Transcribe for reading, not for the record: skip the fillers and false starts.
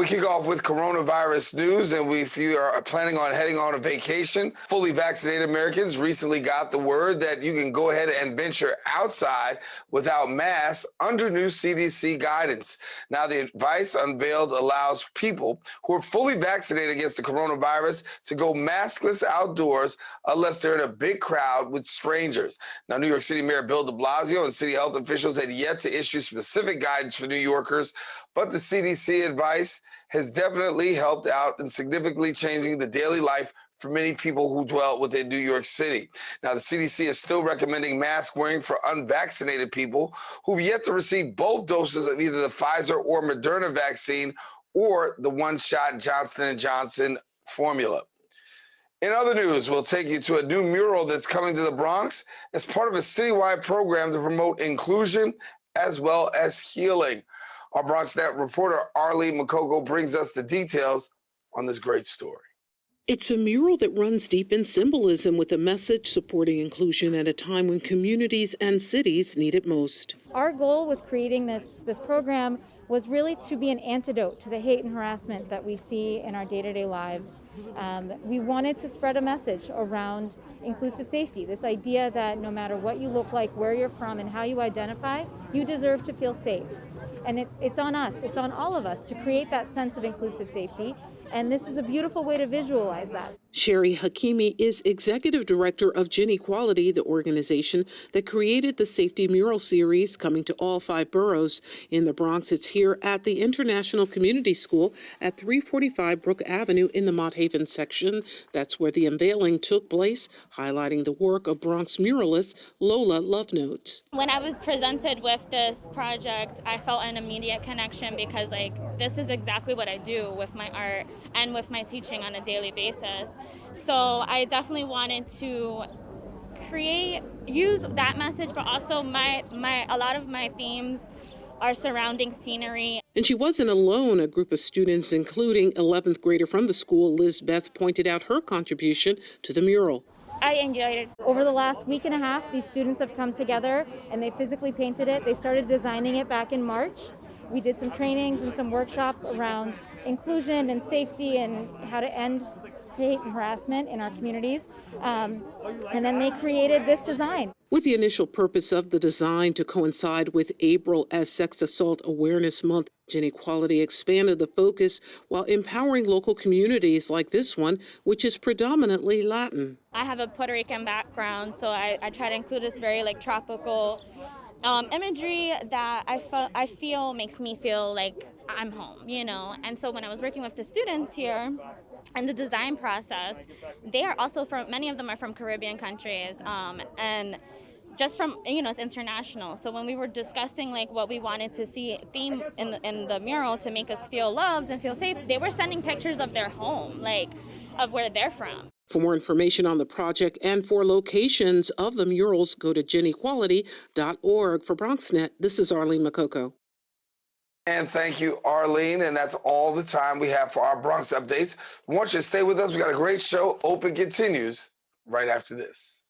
we kick off with coronavirus news, and if you are planning on heading on a vacation, fully vaccinated Americans recently got the word that you can go ahead and venture outside without masks under new CDC guidance. Now, the advice unveiled allows people who are fully vaccinated against the coronavirus to go maskless outdoors unless they're in a big crowd with strangers. Now, New York City Mayor Bill de Blasio and city health officials had yet to issue specific guidance for New Yorkers, but the CDC advice has definitely helped out in significantly changing the daily life for many people who dwell within New York City. Now, the CDC is still recommending mask wearing for unvaccinated people who've yet to receive both doses of either the Pfizer or Moderna vaccine or the one-shot Johnson & Johnson formula. In other news, we'll take you to a new mural that's coming to the Bronx as part of a citywide program to promote inclusion as well as healing. Our BronxNet reporter Arlene Makoko brings us the details on this great story. It's a mural that runs deep in symbolism with a message supporting inclusion at a time when communities and cities need it most. Our goal with creating this program was really to be an antidote to the hate and harassment that we see in our day-to-day lives. We wanted to spread a message around inclusive safety, this idea that no matter what you look like, where you're from, and how you identify, you deserve to feel safe. And it's on us, it's on all of us to create that sense of inclusive safety. And this is a beautiful way to visualize that. Sherry Hakimi is executive director of Gin Equality, the organization that created the Safety Mural Series, coming to all 5 boroughs. In the Bronx, it's here at the International Community School at 345 Brook Avenue in the Mott Haven section. That's where the unveiling took place, highlighting the work of Bronx muralist Lola Lovenotes. When I was presented with this project, I felt an immediate connection because, this is exactly what I do with my art and with my teaching on a daily basis. So I definitely wanted to use that message, but also a lot of my themes are surrounding scenery. And she wasn't alone. A group of students, including 11th grader from the school, Liz Beth, pointed out her contribution to the mural. I enjoyed it. Over the last week and a half, these students have come together and they physically painted it. They started designing it back in March. We did some trainings and some workshops around inclusion and safety and how to end hate and harassment in our communities. And then they created this design. With the initial purpose of the design to coincide with April as Sex Assault Awareness Month, Gin Equality expanded the focus while empowering local communities like this one, which is predominantly Latin. I have a Puerto Rican background, so I try to include this very tropical imagery that I feel makes me feel like I'm home, And so when I was working with the students here in the design process, they are also many of them are from Caribbean countries, and just from, it's international. So when we were discussing what we wanted to see theme in the mural to make us feel loved and feel safe, they were sending pictures of their home, of where they're from. For more information on the project and for locations of the murals, go to ginequality.org. For BronxNet, this is Arlene Makoko. And thank you, Arlene. And that's all the time we have for our Bronx updates. We want you to stay with us. We got a great show. Open continues right after this.